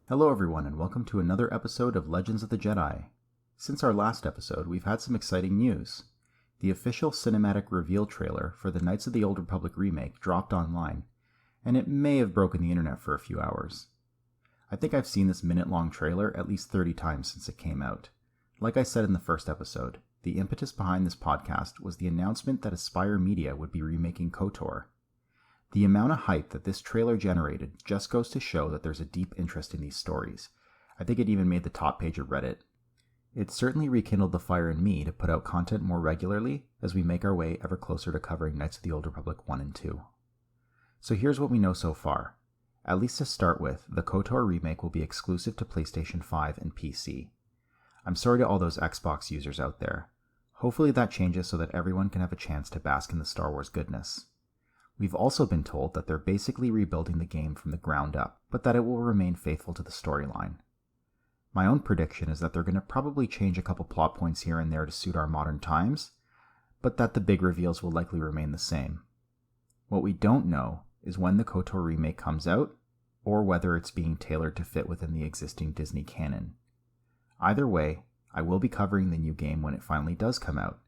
Hello everyone, and welcome to another episode of Legends of the Jedi. Since our last episode, we've had some exciting news. The official cinematic reveal trailer for the Knights of the Old Republic remake dropped online, and it may have broken the internet for a few hours. I think I've seen this minute-long trailer at least 30 times since it came out. Like I said in the first episode, the impetus behind this podcast was the announcement that Aspire Media would be remaking KOTOR. The amount of hype that this trailer generated just goes to show that there's a deep interest in these stories. I think it even made the top page of Reddit. It certainly rekindled the fire in me to put out content more regularly as we make our way ever closer to covering Knights of the Old Republic 1 and 2. So here's what we know so far. At least to start with, the KOTOR remake will be exclusive to PlayStation 5 and PC. I'm sorry to all those Xbox users out there. Hopefully that changes so that everyone can have a chance to bask in the Star Wars goodness. We've also been told that they're basically rebuilding the game from the ground up, but that it will remain faithful to the storyline. My own prediction is that they're going to probably change a couple plot points here and there to suit our modern times, but that the big reveals will likely remain the same. What we don't know is when the KOTOR remake comes out, or whether it's being tailored to fit within the existing Disney canon. Either way, I will be covering the new game when it finally does come out.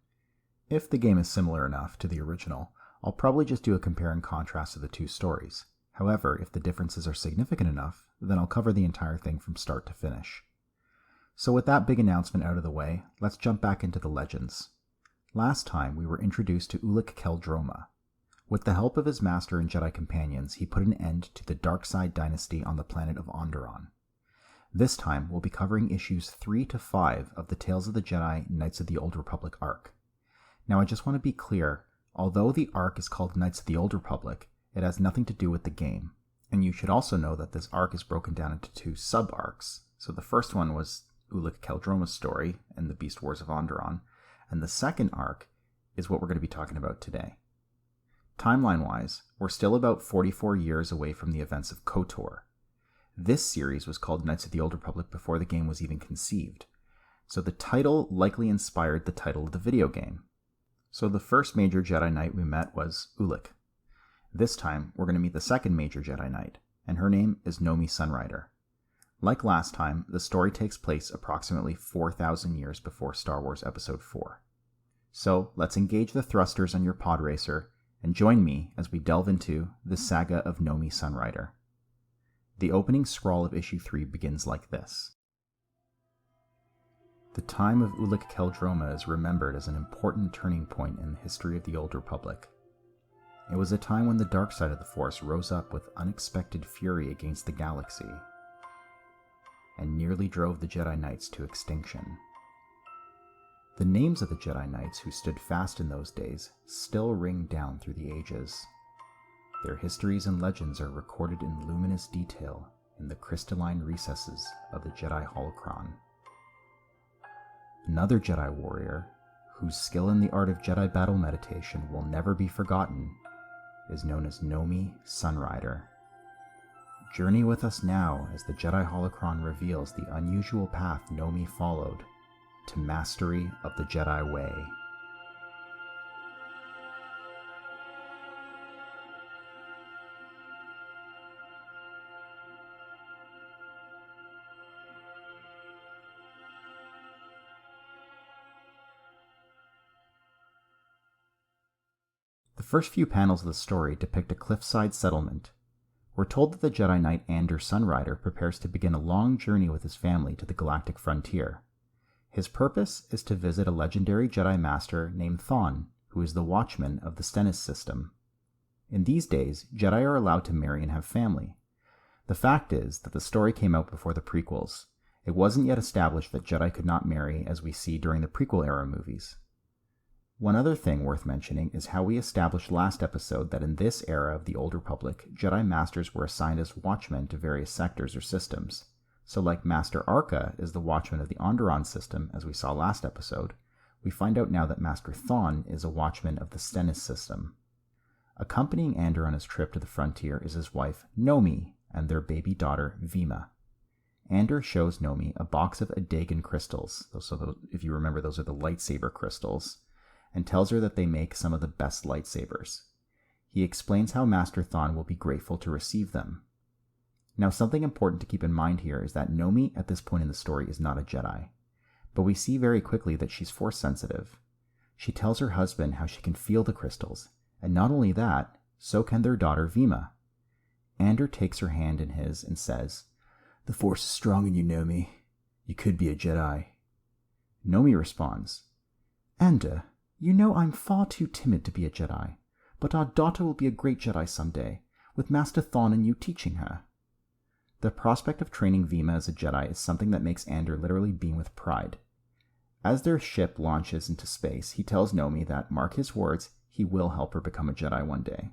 If the game is similar enough to the original, I'll probably just do a compare and contrast of the two stories. However, if the differences are significant enough, then I'll cover the entire thing from start to finish. So with that big announcement out of the way, let's jump back into the legends. Last time, we were introduced to Ulic Qel-Droma. With the help of his master and Jedi companions, he put an end to the Darkside dynasty on the planet of Onderon. This time, we'll be covering issues 3 to 5 of the Tales of the Jedi Knights of the Old Republic arc. Now I just want to be clear, although the arc is called Knights of the Old Republic, it has nothing to do with the game. And you should also know that this arc is broken down into 2 sub-arcs. So the first one was Ulic Qel-Droma's story and the Beast Wars of Onderon, and the second arc is what we're going to be talking about today. Timeline-wise, we're still about 44 years away from the events of KOTOR. This series was called Knights of the Old Republic before the game was even conceived, so the title likely inspired the title of the video game. So the first major Jedi Knight we met was Ulic. This time, we're going to meet the second major Jedi Knight, and her name is Nomi Sunrider. Like last time, the story takes place approximately 4,000 years before Star Wars Episode 4. So let's engage the thrusters on your pod racer, and join me as we delve into the Saga of Nomi Sunrider. The opening scroll of Issue 3 begins like this. The time of Ulic Qel-Droma is remembered as an important turning point in the history of the Old Republic. It was a time when the dark side of the Force rose up with unexpected fury against the galaxy, and nearly drove the Jedi Knights to extinction. The names of the Jedi Knights who stood fast in those days still ring down through the ages. Their histories and legends are recorded in luminous detail in the crystalline recesses of the Jedi Holocron. Another Jedi warrior, whose skill in the art of Jedi battle meditation will never be forgotten, is known as Nomi Sunrider. Journey with us now as the Jedi Holocron reveals the unusual path Nomi followed to mastery of the Jedi Way. The first few panels of the story depict a cliffside settlement. We're told that the Jedi Knight Andur Sunrider prepares to begin a long journey with his family to the galactic frontier. His purpose is to visit a legendary Jedi Master named Thon, who is the Watchman of the Stenness system. In these days, Jedi are allowed to marry and have family. The fact is that the story came out before the prequels. It wasn't yet established that Jedi could not marry as we see during the prequel-era movies. One other thing worth mentioning is how we established last episode that in this era of the Old Republic, Jedi Masters were assigned as watchmen to various sectors or systems. So like Master Arca is the watchman of the Onderon system, as we saw last episode, we find out now that Master Thon is a watchman of the Stenness system. Accompanying Andur on his trip to the frontier is his wife, Nomi, and their baby daughter, Vima. Andur shows Nomi a box of Adagan crystals, if you remember, those are the lightsaber crystals, and tells her that they make some of the best lightsabers. He explains how Master Thon will be grateful to receive them. Now, something important to keep in mind here is that Nomi at this point in the story is not a Jedi, but we see very quickly that she's force sensitive. She tells her husband how she can feel the crystals, and not only that, so can their daughter Vima. Andur takes her hand in his and says, "The force is strong in you, Nomi. You could be a Jedi." Nomi responds, "Andur, you know I'm far too timid to be a Jedi, but our daughter will be a great Jedi someday, with Master Thon and you teaching her." The prospect of training Vima as a Jedi is something that makes Andur literally beam with pride. As their ship launches into space, he tells Nomi that, mark his words, he will help her become a Jedi one day.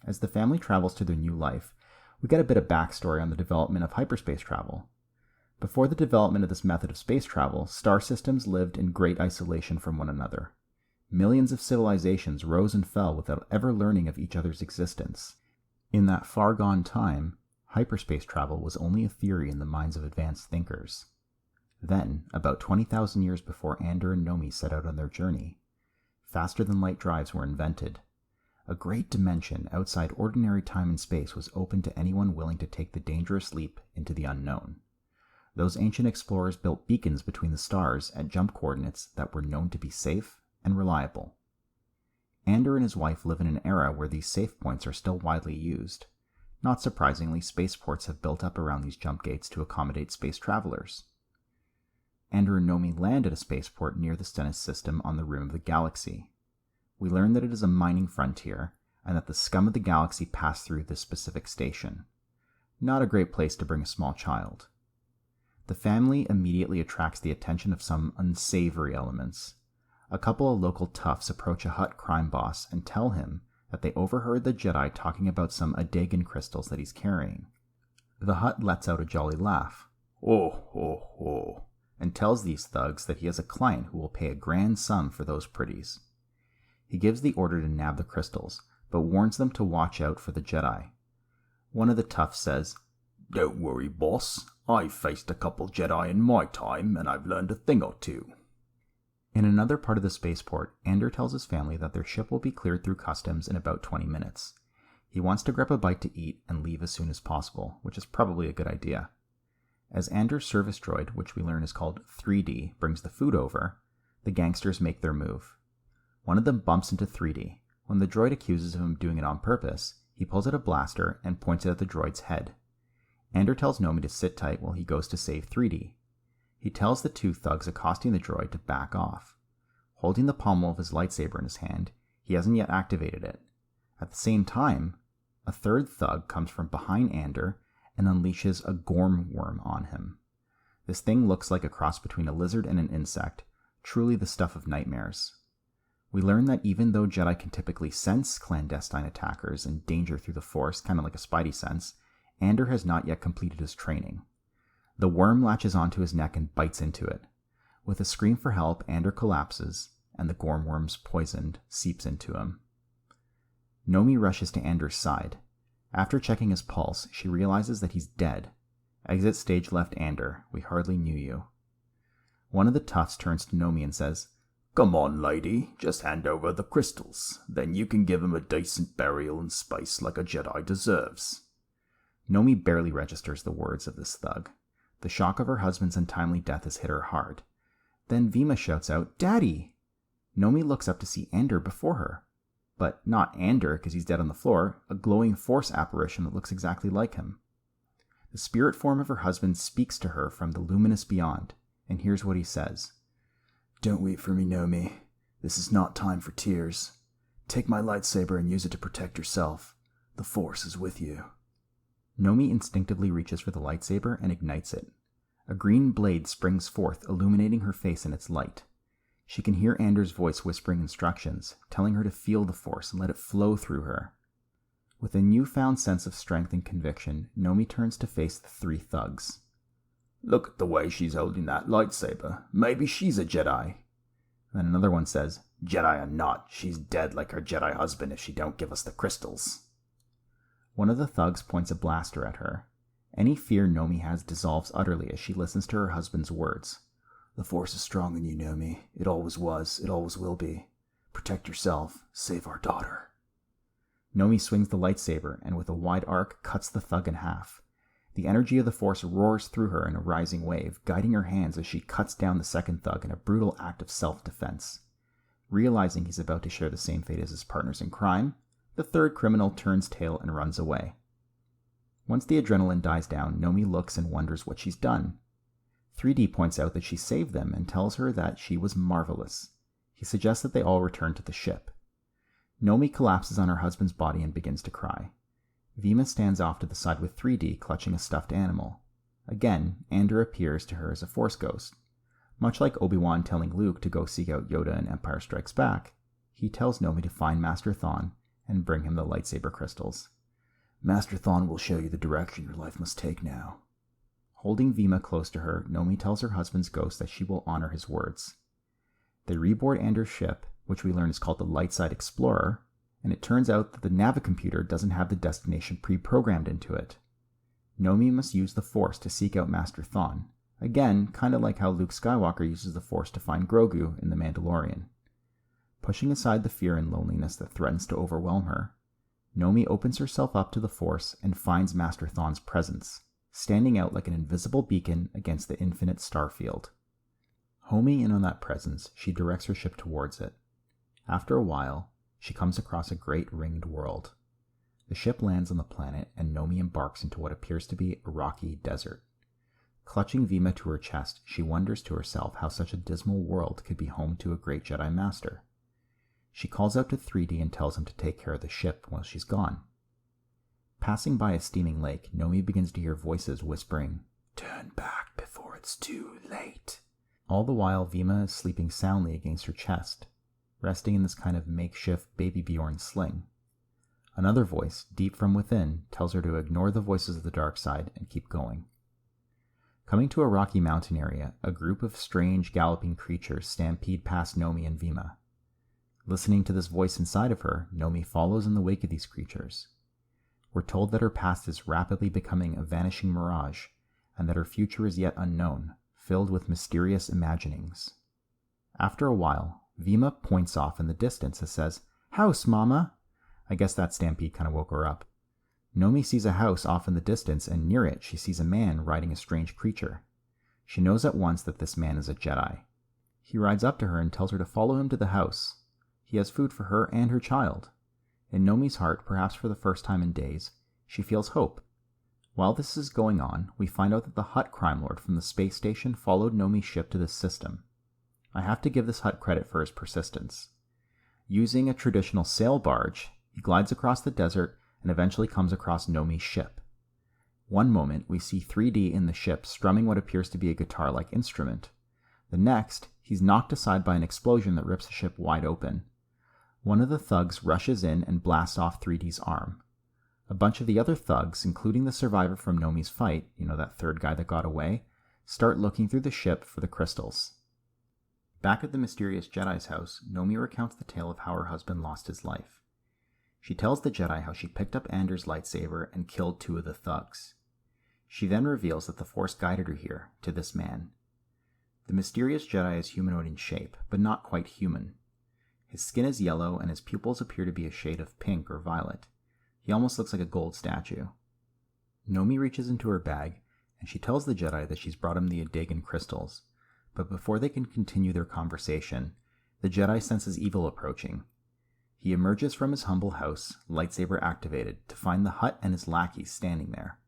As the family travels to their new life, we get a bit of backstory on the development of hyperspace travel. Before the development of this method of space travel, star systems lived in great isolation from one another. Millions of civilizations rose and fell without ever learning of each other's existence. In that far-gone time, hyperspace travel was only a theory in the minds of advanced thinkers. Then, about 20,000 years before Andur and Nomi set out on their journey, faster-than-light drives were invented. A great dimension outside ordinary time and space was open to anyone willing to take the dangerous leap into the unknown. Those ancient explorers built beacons between the stars at jump coordinates that were known to be safe and reliable. Andur and his wife live in an era where these safe points are still widely used. Not surprisingly, spaceports have built up around these jump gates to accommodate space travelers. Andur and Nomi land at a spaceport near the Stenness system on the rim of the galaxy. We learn that it is a mining frontier, and that the scum of the galaxy pass through this specific station. Not a great place to bring a small child. The family immediately attracts the attention of some unsavory elements. A couple of local toughs approach a Hutt crime boss and tell him that they overheard the Jedi talking about some Adegan crystals that he's carrying. The Hutt lets out a jolly laugh, "Oh," and tells these thugs that he has a client who will pay a grand sum for those pretties. He gives the order to nab the crystals, but warns them to watch out for the Jedi. One of the toughs says, "Don't worry, boss. I've faced a couple Jedi in my time, and I've learned a thing or two." In another part of the spaceport, Andur tells his family that their ship will be cleared through customs in about 20 minutes. He wants to grab a bite to eat and leave as soon as possible, which is probably a good idea. As Andur's service droid, which we learn is called 3D, brings the food over, the gangsters make their move. One of them bumps into 3D. When the droid accuses him of doing it on purpose, he pulls out a blaster and points it at the droid's head. Andur tells Nomi to sit tight while he goes to save 3D. He tells the two thugs accosting the droid to back off. Holding the pommel of his lightsaber in his hand, he hasn't yet activated it. At the same time, a third thug comes from behind Andur and unleashes a gorm worm on him. This thing looks like a cross between a lizard and an insect, truly the stuff of nightmares. We learn that even though Jedi can typically sense clandestine attackers and danger through the Force, kind of like a spidey sense, Andur has not yet completed his training. The worm latches onto his neck and bites into it. With a scream for help, Andur collapses, and the gorm worm's poison seeps into him. Nomi rushes to Andur's side. After checking his pulse, she realizes that he's dead. Exit stage left, Andur. We hardly knew you. One of the toughs turns to Nomi and says, "Come on, lady, just hand over the crystals. Then you can give him a decent burial in space like a Jedi deserves." Nomi barely registers the words of this thug. The shock of her husband's untimely death has hit her hard. Then Vima shouts out, "Daddy!" Nomi looks up to see Andur before her. But not Andur, because he's dead on the floor, a glowing force apparition that looks exactly like him. The spirit form of her husband speaks to her from the luminous beyond, and here's what he says. "Don't weep for me, Nomi. This is not time for tears. Take my lightsaber and use it to protect yourself. The Force is with you." Nomi instinctively reaches for the lightsaber and ignites it. A green blade springs forth, illuminating her face in its light. She can hear Andur's voice whispering instructions, telling her to feel the Force and let it flow through her. With a newfound sense of strength and conviction, Nomi turns to face the three thugs. "Look at the way she's holding that lightsaber. Maybe she's a Jedi." Then another one says, "Jedi or not, she's dead like her Jedi husband if she don't give us the crystals." One of the thugs points a blaster at her. Any fear Nomi has dissolves utterly as she listens to her husband's words. "The Force is strong in you, Nomi. It always was. It always will be. Protect yourself. Save our daughter." Nomi swings the lightsaber and with a wide arc cuts the thug in half. The energy of the Force roars through her in a rising wave, guiding her hands as she cuts down the second thug in a brutal act of self-defense. Realizing he's about to share the same fate as his partners in crime, the third criminal turns tail and runs away. Once the adrenaline dies down, Nomi looks and wonders what she's done. 3D points out that she saved them and tells her that she was marvelous. He suggests that they all return to the ship. Nomi collapses on her husband's body and begins to cry. Vima stands off to the side with 3D clutching a stuffed animal. Again, Andur appears to her as a Force ghost. Much like Obi-Wan telling Luke to go seek out Yoda in Empire Strikes Back, he tells Nomi to find Master Thon and bring him the lightsaber crystals. Master Thon will show you the direction your life must take now. Holding Vima close to her, Nomi tells her husband's ghost that she will honor his words. They reboard Andur's ship, which we learn is called the Lightside Explorer, and it turns out that the navicomputer doesn't have the destination pre-programmed into it. Nomi must use the Force to seek out Master Thon, again, kind of like how Luke Skywalker uses the Force to find Grogu in The Mandalorian. Pushing aside the fear and loneliness that threatens to overwhelm her, Nomi opens herself up to the Force and finds Master Thon's presence, standing out like an invisible beacon against the infinite starfield. Homing in on that presence, she directs her ship towards it. After a while, she comes across a great ringed world. The ship lands on the planet, and Nomi embarks into what appears to be a rocky desert. Clutching Vima to her chest, she wonders to herself how such a dismal world could be home to a great Jedi Master. She calls out to 3D and tells him to take care of the ship while she's gone. Passing by a steaming lake, Nomi begins to hear voices whispering, "Turn back before it's too late." All the while, Vima is sleeping soundly against her chest, resting in this kind of makeshift Baby Bjorn sling. Another voice, deep from within, tells her to ignore the voices of the dark side and keep going. Coming to a rocky mountain area, a group of strange galloping creatures stampede past Nomi and Vima. Listening to this voice inside of her, Nomi follows in the wake of these creatures. We're told that her past is rapidly becoming a vanishing mirage, and that her future is yet unknown, filled with mysterious imaginings. After a while, Vima points off in the distance and says, "House, Mama!" I guess that stampede kind of woke her up. Nomi sees a house off in the distance, and near it she sees a man riding a strange creature. She knows at once that this man is a Jedi. He rides up to her and tells her to follow him to the house. He has food for her and her child. In Nomi's heart, perhaps for the first time in days, she feels hope. While this is going on, we find out that the Hutt crime lord from the space station followed Nomi's ship to this system. I have to give this Hutt credit for his persistence. Using a traditional sail barge, he glides across the desert and eventually comes across Nomi's ship. One moment, we see 3D in the ship strumming what appears to be a guitar-like instrument. The next, he's knocked aside by an explosion that rips the ship wide open. One of the thugs rushes in and blasts off 3D's arm. A bunch of the other thugs, including the survivor from Nomi's fight, that third guy that got away, start looking through the ship for the crystals. Back at the mysterious Jedi's house, Nomi recounts the tale of how her husband lost his life. She tells the Jedi how she picked up Andur's lightsaber and killed 2 of the thugs. She then reveals that the Force guided her here, to this man. The mysterious Jedi is humanoid in shape, but not quite human. His skin is yellow and his pupils appear to be a shade of pink or violet. He almost looks like a gold statue. Nomi reaches into her bag, and she tells the Jedi that she's brought him the Adegan crystals. But before they can continue their conversation, the Jedi senses evil approaching. He emerges from his humble house, lightsaber activated, to find the Hutt and his lackeys standing there.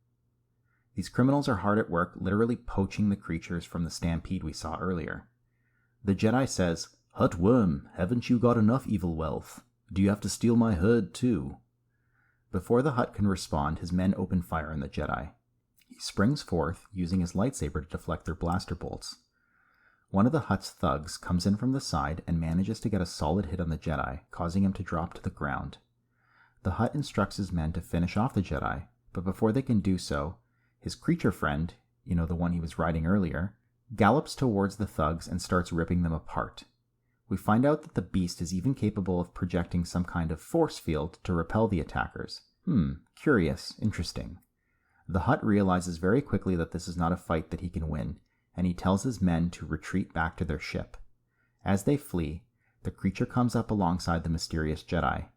These criminals are hard at work, literally poaching the creatures from the stampede we saw earlier. The Jedi says, "Hutt worm, haven't you got enough evil wealth? Do you have to steal my herd too?" Before the Hutt can respond, his men open fire on the Jedi. He springs forth, using his lightsaber to deflect their blaster bolts. One of the Hutt's thugs comes in from the side and manages to get a solid hit on the Jedi, causing him to drop to the ground. The Hutt instructs his men to finish off the Jedi, but before they can do so, his creature friend, the one he was riding earlier, gallops towards the thugs and starts ripping them apart. We find out that the beast is even capable of projecting some kind of force field to repel the attackers. Curious, interesting. The Hutt realizes very quickly that this is not a fight that he can win, and he tells his men to retreat back to their ship. As they flee, the creature comes up alongside the mysterious Jedi.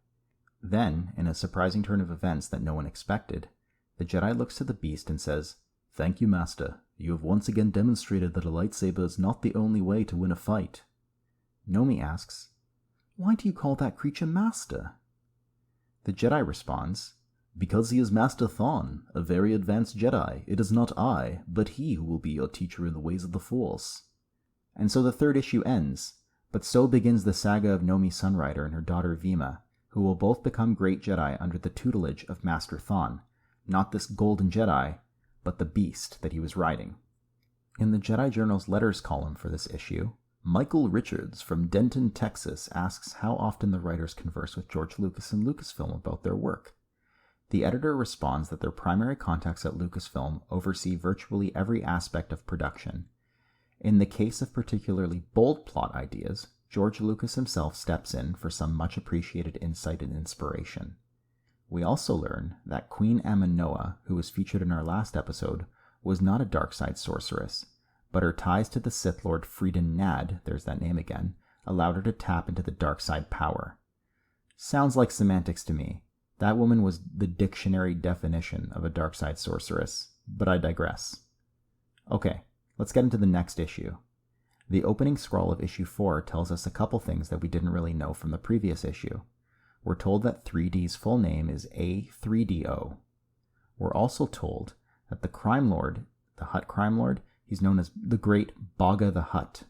Then, in a surprising turn of events that no one expected, The Jedi looks to the beast and says, "Thank you, Master. You have once again demonstrated that a lightsaber is not the only way to win a fight." Nomi asks, "Why do you call that creature Master?" The Jedi responds, "Because he is Master Thon, a very advanced Jedi. It is not I, but he who will be your teacher in the ways of the Force." And so the third issue ends, but so begins the saga of Nomi Sunrider and her daughter Vima, who will both become great Jedi under the tutelage of Master Thon, not this golden Jedi, but the beast that he was riding. In the Jedi Journal's letters column for this issue, Michael Richards from Denton, Texas asks how often the writers converse with George Lucas and Lucasfilm about their work. The editor responds that their primary contacts at Lucasfilm oversee virtually every aspect of production. In the case of particularly bold plot ideas, George Lucas himself steps in for some much appreciated insight and inspiration. We also learn that Queen Aminoa, who was featured in our last episode, was not a dark-side sorceress, but her ties to the Sith Lord Freedon Nad, there's that name again, allowed her to tap into the dark side power. Sounds like semantics to me. That woman was the dictionary definition of a dark side sorceress, but I digress. Okay, let's get into the next issue. The opening scroll of issue 4 tells us a couple things that we didn't really know from the previous issue. We're told that 3D's full name is A3DO. We're also told that the crime lord, the Hutt crime lord, he's known as the Great Bogga the Hutt.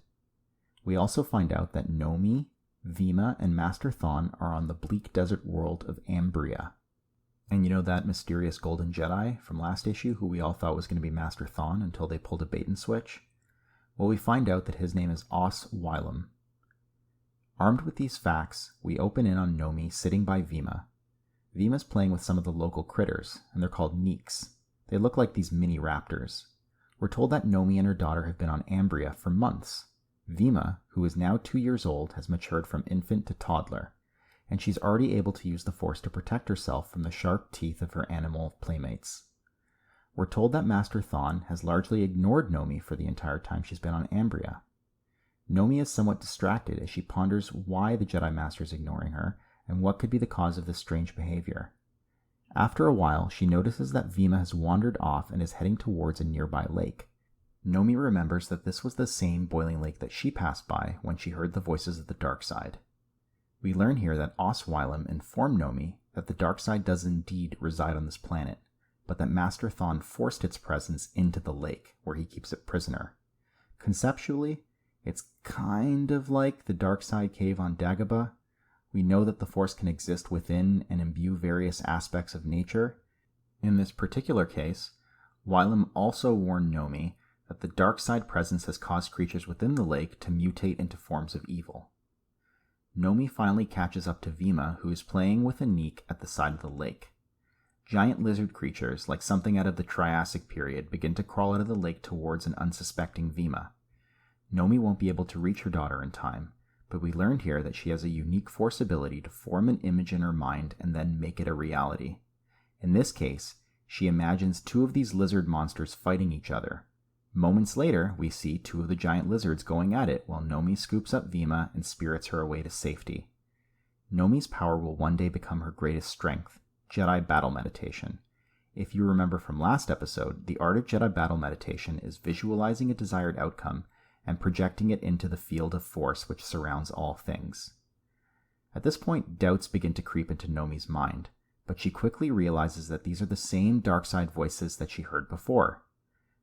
We also find out that Nomi, Vima, and Master Thon are on the bleak desert world of Ambria. And you know that mysterious golden Jedi from last issue who we all thought was going to be Master Thon until they pulled a bait and switch? Well, we find out that his name is Wilum. Armed with these facts, we open in on Nomi sitting by Vima. Vima's playing with some of the local critters, and they're called Neeks. They look like these mini raptors. We're told that Nomi and her daughter have been on Ambria for months. Vima, who is now 2 years old, has matured from infant to toddler, and she's already able to use the Force to protect herself from the sharp teeth of her animal playmates. We're told that Master Thon has largely ignored Nomi for the entire time she's been on Ambria. Nomi is somewhat distracted as she ponders why the Jedi Master is ignoring her and what could be the cause of this strange behavior. After a while, she notices that Vima has wandered off and is heading towards a nearby lake. Nomi remembers that this was the same boiling lake that she passed by when she heard the voices of the dark side. We learn here that Wilum informed Nomi that the dark side does indeed reside on this planet, but that Master Thon forced its presence into the lake, where he keeps it prisoner. Conceptually, it's kind of like the dark side cave on Dagobah. We know that the Force can exist within and imbue various aspects of nature. In this particular case, Wilum also warned Nomi that the dark side presence has caused creatures within the lake to mutate into forms of evil. Nomi finally catches up to Vima, who is playing with a Neek at the side of the lake. Giant lizard creatures, like something out of the Triassic period, begin to crawl out of the lake towards an unsuspecting Vima. Nomi won't be able to reach her daughter in time, but we learned here that she has a unique Force ability to form an image in her mind and then make it a reality. In this case, she imagines 2 of these lizard monsters fighting each other. Moments later, we see 2 of the giant lizards going at it while Nomi scoops up Vima and spirits her away to safety. Nomi's power will one day become her greatest strength, Jedi battle meditation. If you remember from last episode, the art of Jedi battle meditation is visualizing a desired outcome and projecting it into the field of Force which surrounds all things. At this point, doubts begin to creep into Nomi's mind, but she quickly realizes that these are the same dark side voices that she heard before.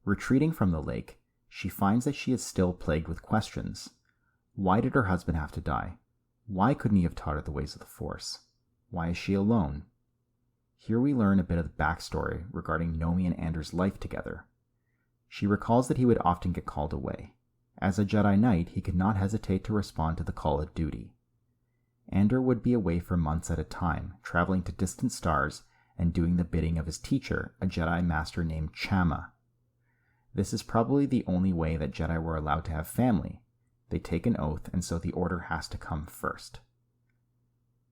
Retreating from the lake, she finds that she is still plagued with questions. Why did her husband have to die? Why couldn't he have taught her the ways of the Force? Why is she alone? Here we learn a bit of the backstory regarding Nomi and Andur's life together. She recalls that he would often get called away. As a Jedi Knight, he could not hesitate to respond to the call of duty. Andur would be away for months at a time, traveling to distant stars and doing the bidding of his teacher, a Jedi Master named Chamma. This is probably the only way that Jedi were allowed to have family. They take an oath, and so the order has to come first.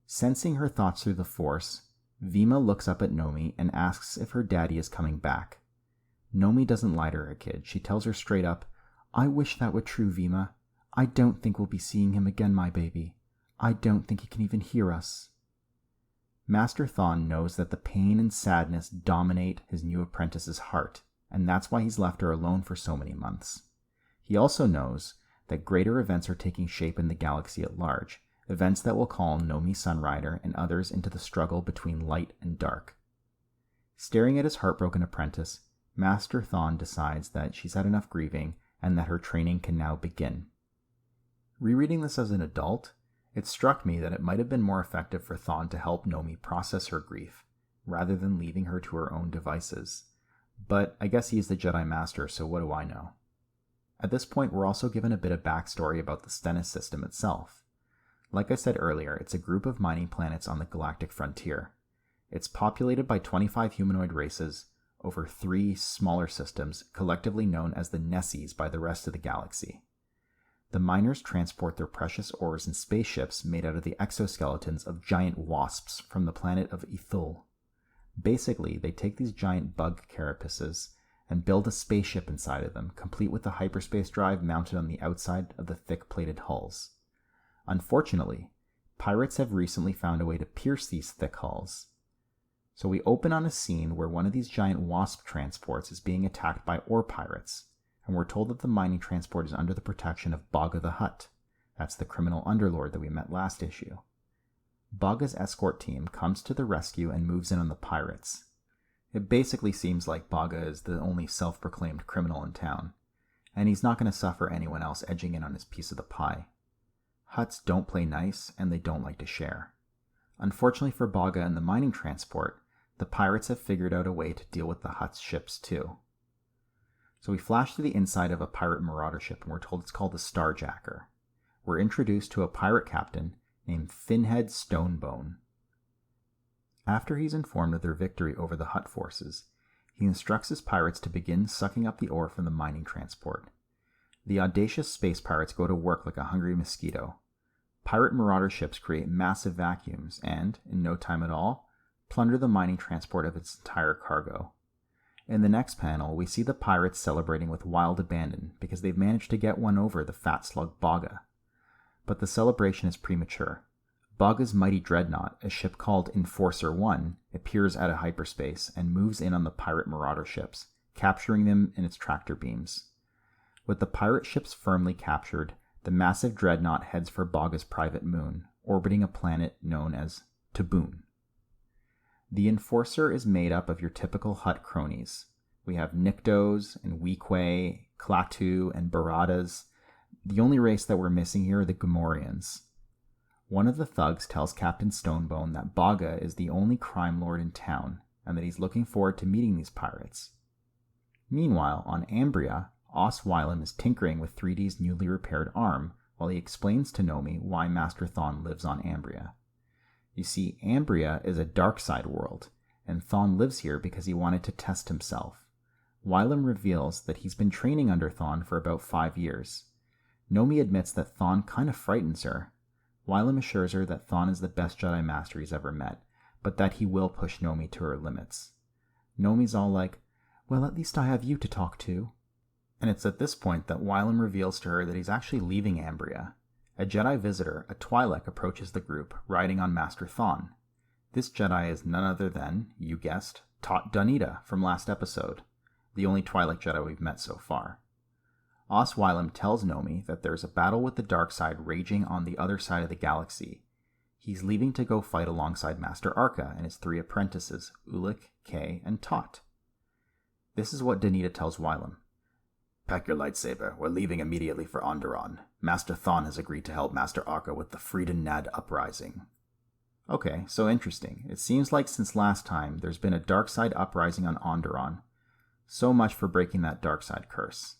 Sensing her thoughts through the Force, Vima looks up at Nomi and asks if her daddy is coming back. Nomi doesn't lie to her kid. She tells her straight up, "I wish that were true, Vima. I don't think we'll be seeing him again, my baby. I don't think he can even hear us." Master Thon knows that the pain and sadness dominate his new apprentice's heart, and that's why he's left her alone for so many months. He also knows that greater events are taking shape in the galaxy at large, events that will call Nomi Sunrider and others into the struggle between light and dark. Staring at his heartbroken apprentice, Master Thon decides that she's had enough grieving and that her training can now begin. Rereading this as an adult, it struck me that it might have been more effective for Thon to help Nomi process her grief, rather than leaving her to her own devices. But I guess he's the Jedi Master, so what do I know? At this point, we're also given a bit of backstory about the Stenness system itself. Like I said earlier, it's a group of mining planets on the galactic frontier. It's populated by 25 humanoid races over 3 smaller systems, collectively known as the Nessies by the rest of the galaxy. The miners transport their precious ores in spaceships made out of the exoskeletons of giant wasps from the planet of Ithull. Basically, they take these giant bug carapaces and build a spaceship inside of them, complete with a hyperspace drive mounted on the outside of the thick-plated hulls. Unfortunately, pirates have recently found a way to pierce these thick hulls. So we open on a scene where one of these giant wasp transports is being attacked by ore pirates, and we're told that the mining transport is under the protection of Bogga the Hutt. That's the criminal underlord that we met last issue. Bogga's escort team comes to the rescue and moves in on the pirates. It basically seems like Bogga is the only self-proclaimed criminal in town, and he's not going to suffer anyone else edging in on his piece of the pie. Hutts don't play nice, and they don't like to share. Unfortunately for Bogga and the mining transport, the pirates have figured out a way to deal with the Hutt's ships too. So we flash to the inside of a pirate marauder ship, and we're told it's called the Starjacker. We're introduced to a pirate captain named Finhead Stonebone. After he's informed of their victory over the Hutt forces, he instructs his pirates to begin sucking up the ore from the mining transport. The audacious space pirates go to work like a hungry mosquito. Pirate marauder ships create massive vacuums and, in no time at all, plunder the mining transport of its entire cargo. In the next panel, we see the pirates celebrating with wild abandon because they've managed to get one over the fat slug Bogga. But the celebration is premature. Bogga's mighty dreadnought, a ship called Enforcer 1, appears out of hyperspace and moves in on the pirate marauder ships, capturing them in its tractor beams. With the pirate ships firmly captured, the massive dreadnought heads for Bogga's private moon, orbiting a planet known as Taboon. The Enforcer is made up of your typical Hutt cronies. We have Niktos and Weequay, Klaatu, and Baradas. The only race that we're missing here are the Gamorreans. One of the thugs tells Captain Stonebone that Bogga is the only crime lord in town, and that he's looking forward to meeting these pirates. Meanwhile, on Ambria, Wilum is tinkering with 3D's newly repaired arm while he explains to Nomi why Master Thon lives on Ambria. You see, Ambria is a dark side world, and Thon lives here because he wanted to test himself. Wilum reveals that he's been training under Thon for about 5 years. Nomi admits that Thon kind of frightens her. Wilum assures her that Thon is the best Jedi Master he's ever met, but that he will push Nomi to her limits. Nomi's all like, well, at least I have you to talk to. And it's at this point that Wilum reveals to her that he's actually leaving Ambria. A Jedi visitor, a Twi'lek, approaches the group, riding on Master Thon. This Jedi is none other than, you guessed, Donita from last episode, the only Twi'lek Jedi we've met so far. Wilum tells Nomi that there's a battle with the dark side raging on the other side of the galaxy. He's leaving to go fight alongside Master Arca and his 3 apprentices, Ulic, Kay, and Tot. This is what Donita tells Wilum. Pack your lightsaber. We're leaving immediately for Onderon. Master Thon has agreed to help Master Arca with the Freedom Nad uprising. Okay, so interesting. It seems like since last time, there's been a dark side uprising on Onderon. So much for breaking that dark side curse.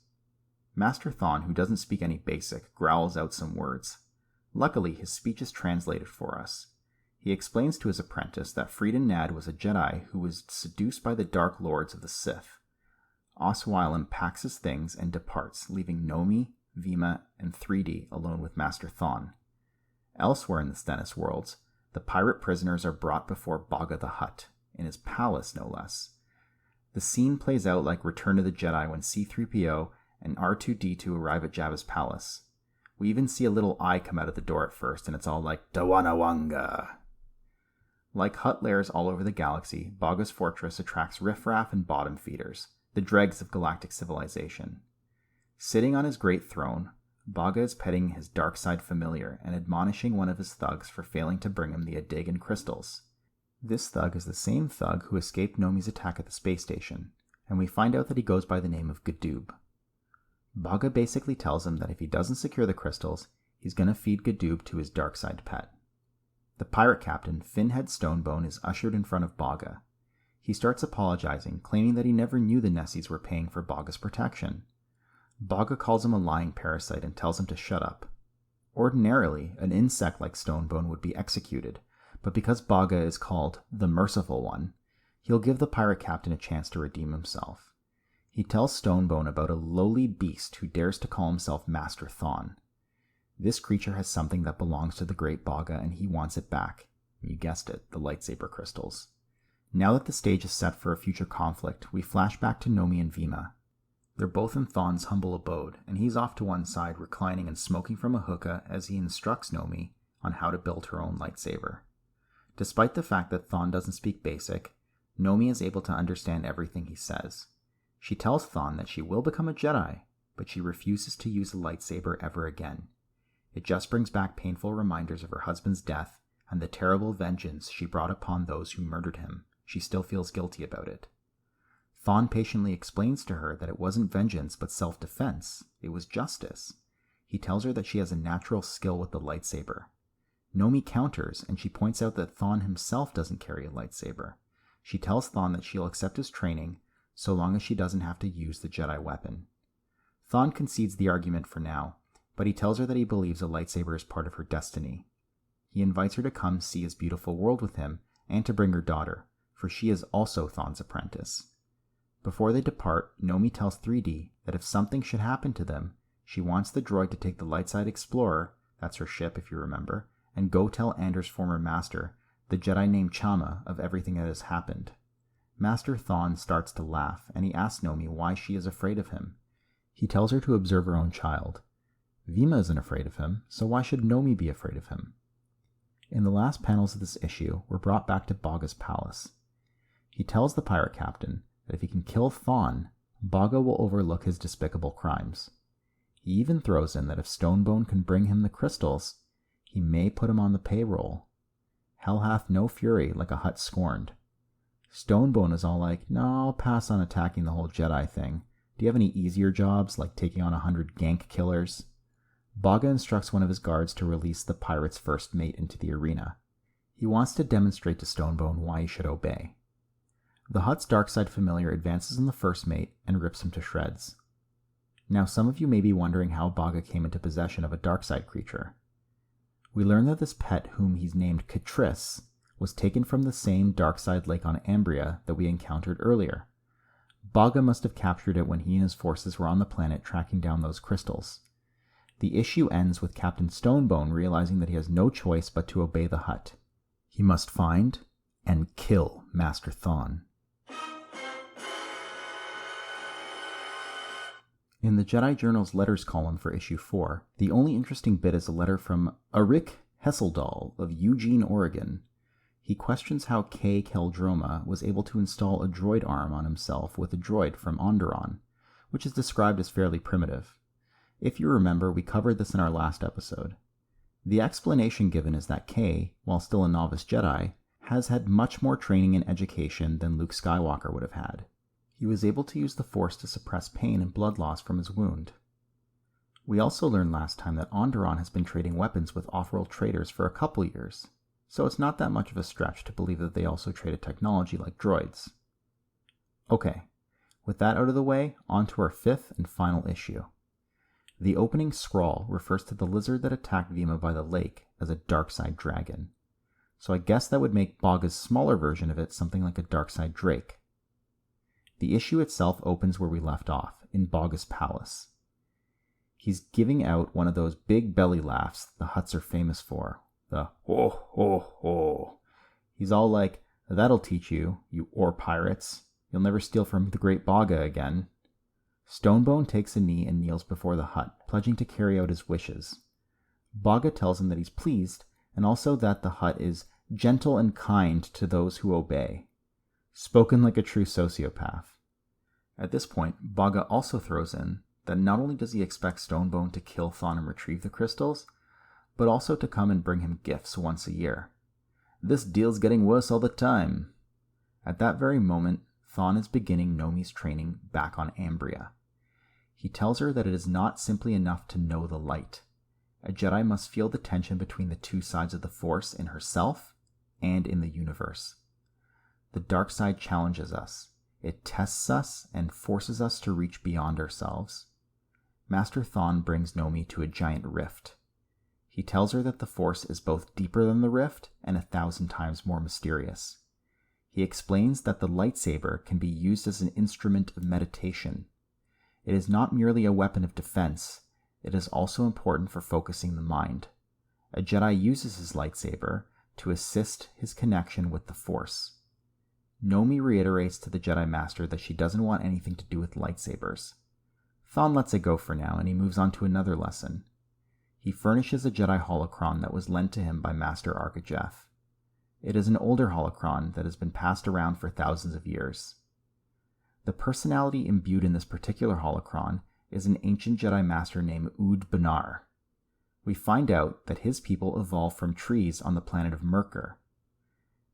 Master Thon, who doesn't speak any basic, growls out some words. Luckily, his speech is translated for us. He explains to his apprentice that Freedom Nad was a Jedi who was seduced by the Dark Lords of the Sith. Wilum packs his things and departs, leaving Nomi, Vima, and 3D alone with Master Thon. Elsewhere in the Stenness worlds, the pirate prisoners are brought before Bogga the Hutt, in his palace no less. The scene plays out like Return of the Jedi when C-3PO and R2-D2 arrive at Jabba's palace. We even see a little eye come out of the door at first, and it's all like, Dawanawanga. Like Hutt lairs all over the galaxy, Bogga's fortress attracts riffraff and bottom feeders, the dregs of galactic civilization. Sitting on his great throne, Bogga is petting his Darkside familiar and admonishing one of his thugs for failing to bring him the Adigan crystals. This thug is the same thug who escaped Nomi's attack at the space station, and we find out that he goes by the name of Gdub. Bogga basically tells him that if he doesn't secure the crystals, he's going to feed Gdub to his Darkside pet. The pirate captain, Finhead Stonebone, is ushered in front of Bogga. He starts apologizing, claiming that he never knew the Nessies were paying for Bogga's protection. Bogga calls him a lying parasite and tells him to shut up. Ordinarily, an insect like Stonebone would be executed, but because Bogga is called the Merciful One, he'll give the pirate captain a chance to redeem himself. He tells Stonebone about a lowly beast who dares to call himself Master Thon. This creature has something that belongs to the great Bogga, and he wants it back. You guessed it, the lightsaber crystals. Now that the stage is set for a future conflict, we flash back to Nomi and Vima. They're both in Thon's humble abode, and he's off to one side reclining and smoking from a hookah as he instructs Nomi on how to build her own lightsaber. Despite the fact that Thon doesn't speak basic, Nomi is able to understand everything he says. She tells Thon that she will become a Jedi, but she refuses to use a lightsaber ever again. It just brings back painful reminders of her husband's death and the terrible vengeance she brought upon those who murdered him. She still feels guilty about it. Thon patiently explains to her that it wasn't vengeance but self-defense. It was justice. He tells her that she has a natural skill with the lightsaber. Nomi counters, and she points out that Thon himself doesn't carry a lightsaber. She tells Thon that she'll accept his training so long as she doesn't have to use the Jedi weapon. Thon concedes the argument for now, but he tells her that he believes a lightsaber is part of her destiny. He invites her to come see his beautiful world with him and to bring her daughter, for she is also Thon's apprentice. Before they depart, Nomi tells 3D that if something should happen to them, she wants the droid to take the Lightside Explorer, that's her ship if you remember, and go tell Andur's former master, the Jedi named Chamma, of everything that has happened. Master Thon starts to laugh, and he asks Nomi why she is afraid of him. He tells her to observe her own child. Vima isn't afraid of him, so why should Nomi be afraid of him? In the last panels of this issue, we're brought back to Bogga's palace. He tells the pirate captain that if he can kill Thon, Bogga will overlook his despicable crimes. He even throws in that if Stonebone can bring him the crystals, he may put him on the payroll. Hell hath no fury like a Hutt scorned. Stonebone is all like, no, I'll pass on attacking the whole Jedi thing. Do you have any easier jobs, like taking on 100 gank killers? Bogga instructs one of his guards to release the pirate's first mate into the arena. He wants to demonstrate to Stonebone why he should obey. The Hutt's Darkside familiar advances on the first mate and rips him to shreds. Now some of you may be wondering how Bogga came into possession of a Darkside creature. We learn that this pet, whom he's named Ktriss, was taken from the same Darkside lake on Ambria that we encountered earlier. Bogga must have captured it when he and his forces were on the planet tracking down those crystals. The issue ends with Captain Stonebone realizing that he has no choice but to obey the Hutt. He must find and kill Master Thon. In the Jedi Journal's letters column for issue 4, the only interesting bit is a letter from Arik Hesseldahl of Eugene, Oregon. He questions how K. Keldroma was able to install a droid arm on himself with a droid from Andur, which is described as fairly primitive. If you remember, we covered this in our last episode. The explanation given is that K, while still a novice Jedi, has had much more training and education than Luke Skywalker would have had. He was able to use the Force to suppress pain and blood loss from his wound. We also learned last time that Andur has been trading weapons with off-world traders for a couple years, so it's not that much of a stretch to believe that they also traded technology like droids. Okay, with that out of the way, on to our 5th and final issue. The opening scrawl refers to the lizard that attacked Vima by the lake as a Darkside dragon, so I guess that would make Bogga's smaller version of it something like a Darkside drake. The issue itself opens where we left off, in Bogga's palace. He's giving out one of those big belly laughs the Hutts are famous for, the ho ho ho. He's all like, that'll teach you, you ore pirates. You'll never steal from the great Bogga again. Stonebone takes a knee and kneels before the Hutt, pledging to carry out his wishes. Bogga tells him that he's pleased, and also that the Hutt is gentle and kind to those who obey. Spoken like a true sociopath. At this point, Bogga also throws in that not only does he expect Stonebone to kill Thon and retrieve the crystals, but also to come and bring him gifts once a year. This deal's getting worse all the time. At that very moment, Thon is beginning Nomi's training back on Ambria. He tells her that it is not simply enough to know the light. A Jedi must feel the tension between the two sides of the Force in herself and in the universe. The dark side challenges us. It tests us and forces us to reach beyond ourselves. Master Thon brings Nomi to a giant rift. He tells her that the Force is both deeper than the rift and 1,000 times more mysterious. He explains that the lightsaber can be used as an instrument of meditation. It is not merely a weapon of defense, it is also important for focusing the mind. A Jedi uses his lightsaber to assist his connection with the Force. Nomi reiterates to the Jedi Master that she doesn't want anything to do with lightsabers. Thon lets it go for now, and he moves on to another lesson. He furnishes a Jedi holocron that was lent to him by Master Arkajeth. It is an older holocron that has been passed around for thousands of years. The personality imbued in this particular holocron is an ancient Jedi Master named Bnar. We find out that his people evolved from trees on the planet of Myrkr.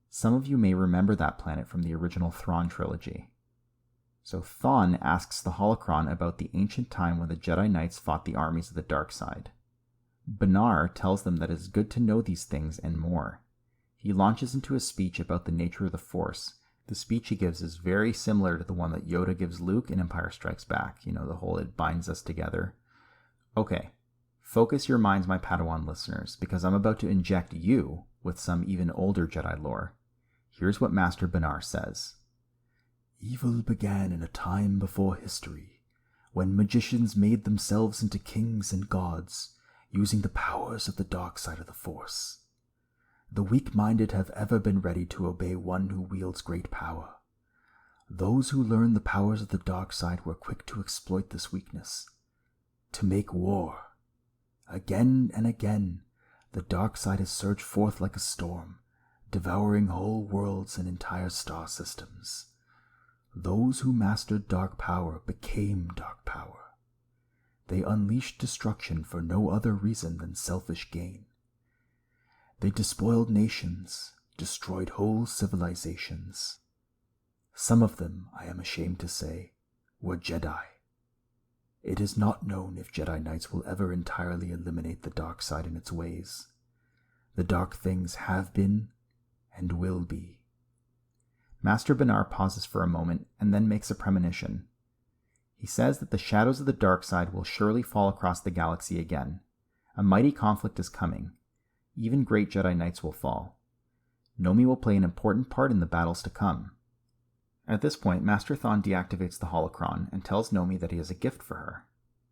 Some of you may remember that planet from the original Thrawn trilogy. So Thon asks the holocron about the ancient time when the Jedi Knights fought the armies of the dark side. Bnar tells them that it is good to know these things and more. He launches into a speech about the nature of the Force. The speech he gives is very similar to the one that Yoda gives Luke in Empire Strikes Back. You know, the whole "it binds us together." Okay, focus your minds, my Padawan listeners, because I'm about to inject you with some even older Jedi lore. Here's what Master Bnar says. Evil began in a time before history, when magicians made themselves into kings and gods, using the powers of the dark side of the Force. The weak-minded have ever been ready to obey one who wields great power. Those who learned the powers of the dark side were quick to exploit this weakness, to make war. Again and again, the dark side has surged forth like a storm, devouring whole worlds and entire star systems. Those who mastered dark power became dark power. They unleashed destruction for no other reason than selfish gain. They despoiled nations, destroyed whole civilizations. Some of them, I am ashamed to say, were Jedi. It is not known if Jedi Knights will ever entirely eliminate the dark side in its ways. The dark things have been and will be. Master Bnar pauses for a moment and then makes a premonition. He says that the shadows of the dark side will surely fall across the galaxy again. A mighty conflict is coming. Even great Jedi Knights will fall. Nomi will play an important part in the battles to come. At this point, Master Thon deactivates the holocron and tells Nomi that he has a gift for her.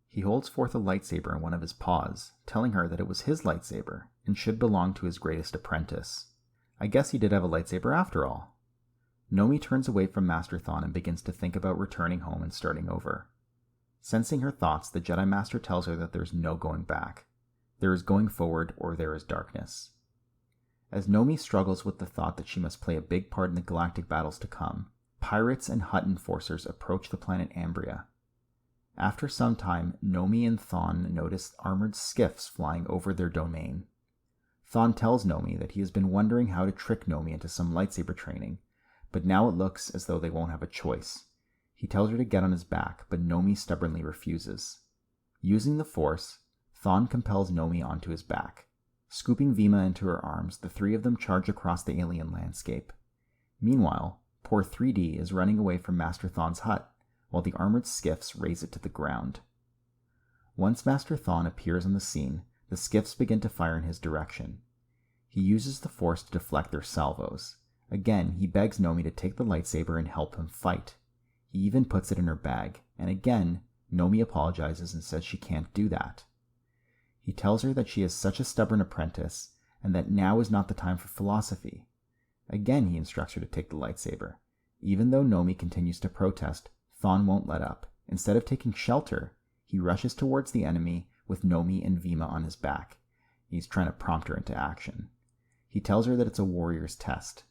He holds forth a lightsaber in one of his paws, telling her that it was his lightsaber and should belong to his greatest apprentice. I guess he did have a lightsaber after all. Nomi turns away from Master Thon and begins to think about returning home and starting over. Sensing her thoughts, the Jedi Master tells her that there is no going back. There is going forward, or there is darkness. As Nomi struggles with the thought that she must play a big part in the galactic battles to come, pirates and Hutt enforcers approach the planet Ambria. After some time, Nomi and Thon notice armored skiffs flying over their domain. Thon tells Nomi that he has been wondering how to trick Nomi into some lightsaber training, but now it looks as though they won't have a choice. He tells her to get on his back, but Nomi stubbornly refuses. Using the Force, Thon compels Nomi onto his back. Scooping Vima into her arms, the three of them charge across the alien landscape. Meanwhile, poor 3D is running away from Master Thon's hut, while the armored skiffs raze it to the ground. Once Master Thon appears on the scene, the skiffs begin to fire in his direction. He uses the Force to deflect their salvos. Again, he begs Nomi to take the lightsaber and help him fight. He even puts it in her bag, and again, Nomi apologizes and says she can't do that. He tells her that she is such a stubborn apprentice, and that now is not the time for philosophy. Again, he instructs her to take the lightsaber. Even though Nomi continues to protest, Thon won't let up. Instead of taking shelter, he rushes towards the enemy with Nomi and Vima on his back. He's trying to prompt her into action. He tells her that it's a warrior's test,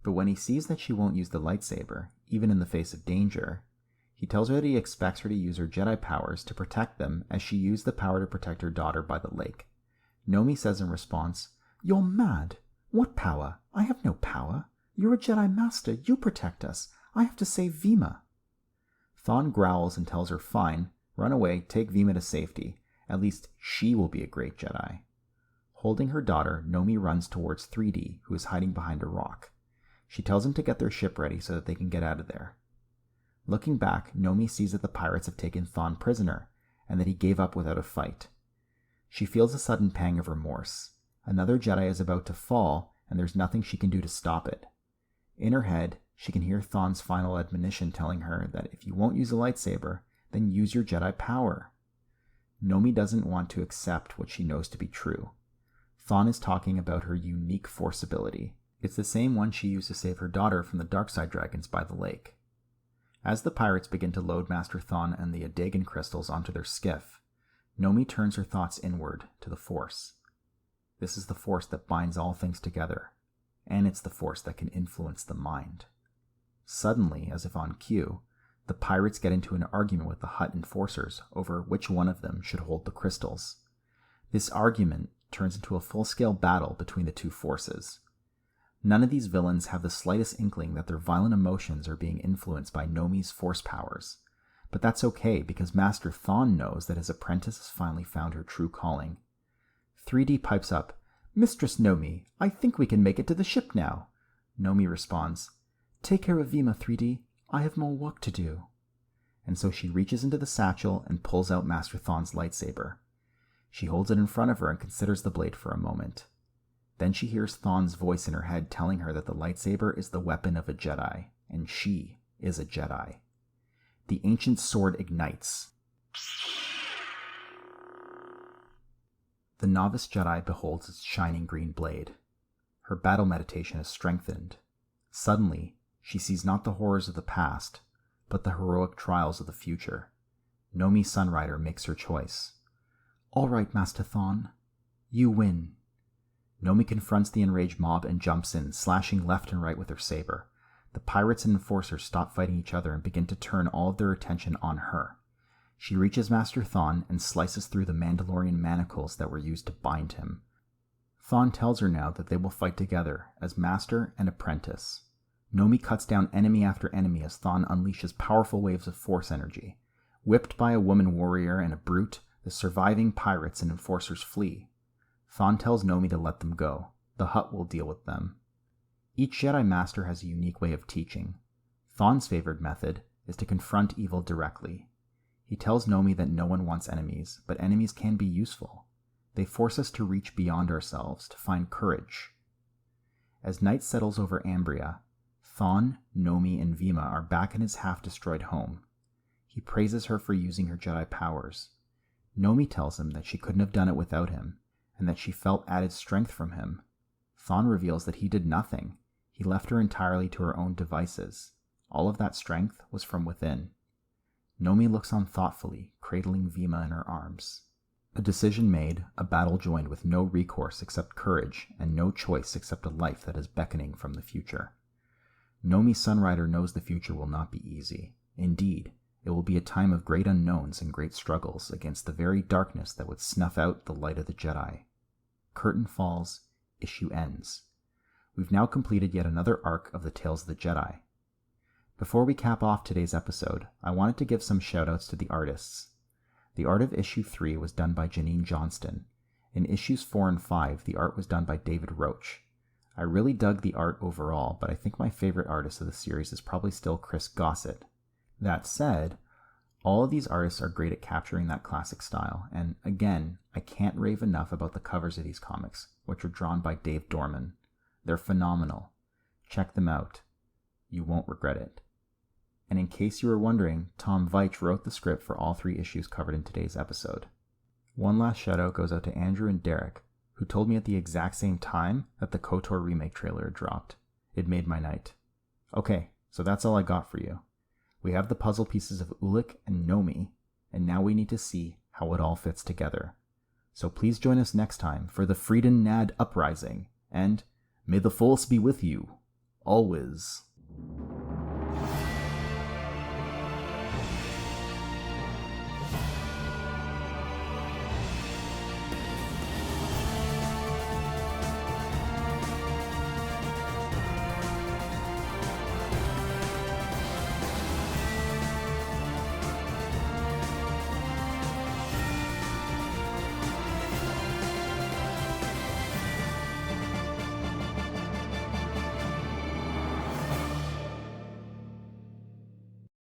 but when he sees that she won't use the lightsaber, even in the face of danger, he tells her that he expects her to use her Jedi powers to protect them as she used the power to protect her daughter by the lake. Nomi says in response, "You're mad. What power? I have no power. You're a Jedi Master. You protect us. I have to save Vima." Thon growls and tells her, "Fine, run away, take Vima to safety. At least she will be a great Jedi." Holding her daughter, Nomi runs towards 3D, who is hiding behind a rock. She tells him to get their ship ready so that they can get out of there. Looking back, Nomi sees that the pirates have taken Thon prisoner, and that he gave up without a fight. She feels a sudden pang of remorse. Another Jedi is about to fall, and there's nothing she can do to stop it. In her head, she can hear Thon's final admonition telling her that if you won't use a lightsaber, then use your Jedi power. Nomi doesn't want to accept what she knows to be true. Thon is talking about her unique force ability. It's the same one she used to save her daughter from the Darkside dragons by the lake. As the pirates begin to load Master Thon and the Adagan crystals onto their skiff, Nomi turns her thoughts inward to the Force. This is the Force that binds all things together, and it's the Force that can influence the mind. Suddenly, as if on cue, the pirates get into an argument with the Hutt enforcers over which one of them should hold the crystals. This argument turns into a full-scale battle between the two forces. None of these villains have the slightest inkling that their violent emotions are being influenced by Nomi's force powers. But that's okay, because Master Thon knows that his apprentice has finally found her true calling. 3D pipes up, "Mistress Nomi, I think we can make it to the ship now." Nomi responds, "Take care of Vima, 3D. I have more work to do." And so she reaches into the satchel and pulls out Master Thon's lightsaber. She holds it in front of her and considers the blade for a moment. Then she hears Thon's voice in her head telling her that the lightsaber is the weapon of a Jedi, and she is a Jedi. The ancient sword ignites. The novice Jedi beholds its shining green blade. Her battle meditation is strengthened. Suddenly, she sees not the horrors of the past, but the heroic trials of the future. Nomi Sunrider makes her choice. "All right, Master Thon. You win." Nomi confronts the enraged mob and jumps in, slashing left and right with her saber. The pirates and enforcers stop fighting each other and begin to turn all of their attention on her. She reaches Master Thon and slices through the Mandalorian manacles that were used to bind him. Thon tells her now that they will fight together as master and apprentice. Nomi cuts down enemy after enemy as Thon unleashes powerful waves of force energy. Whipped by a woman warrior and a brute, the surviving pirates and enforcers flee. Thon tells Nomi to let them go. The Hutt will deal with them. Each Jedi Master has a unique way of teaching. Thon's favored method is to confront evil directly. He tells Nomi that no one wants enemies, but enemies can be useful. They force us to reach beyond ourselves, to find courage. As night settles over Ambria, Thon, Nomi, and Vima are back in his half-destroyed home. He praises her for using her Jedi powers. Nomi tells him that she couldn't have done it without him, and that she felt added strength from him. Thon reveals that he did nothing. He left her entirely to her own devices. All of that strength was from within. Nomi looks on thoughtfully, cradling Vima in her arms. A decision made, a battle joined with no recourse except courage, and no choice except a life that is beckoning from the future. Nomi Sunrider knows the future will not be easy. Indeed, it will be a time of great unknowns and great struggles against the very darkness that would snuff out the light of the Jedi. Curtain falls, issue ends. We've now completed yet another arc of the Tales of the Jedi. Before we cap off today's episode, I wanted to give some shoutouts to the artists. The art of issue 3 was done by Janine Johnston. In issues 4 and 5, the art was done by David Roach. I really dug the art overall, but I think my favorite artist of the series is probably still Chris Gossett. That said, all of these artists are great at capturing that classic style, and again, I can't rave enough about the covers of these comics, which are drawn by Dave Dorman. They're phenomenal. Check them out. You won't regret it. And in case you were wondering, Tom Veitch wrote the script for all 3 issues covered in today's episode. One last shout out goes out to Andrew and Derek, who told me at the exact same time that the KOTOR remake trailer had dropped. It made my night. Okay, so that's all I got for you. We have the puzzle pieces of Ulic and Nomi, and now we need to see how it all fits together. So please join us next time for the Freedom Nad Uprising, and May the Force be with you, always.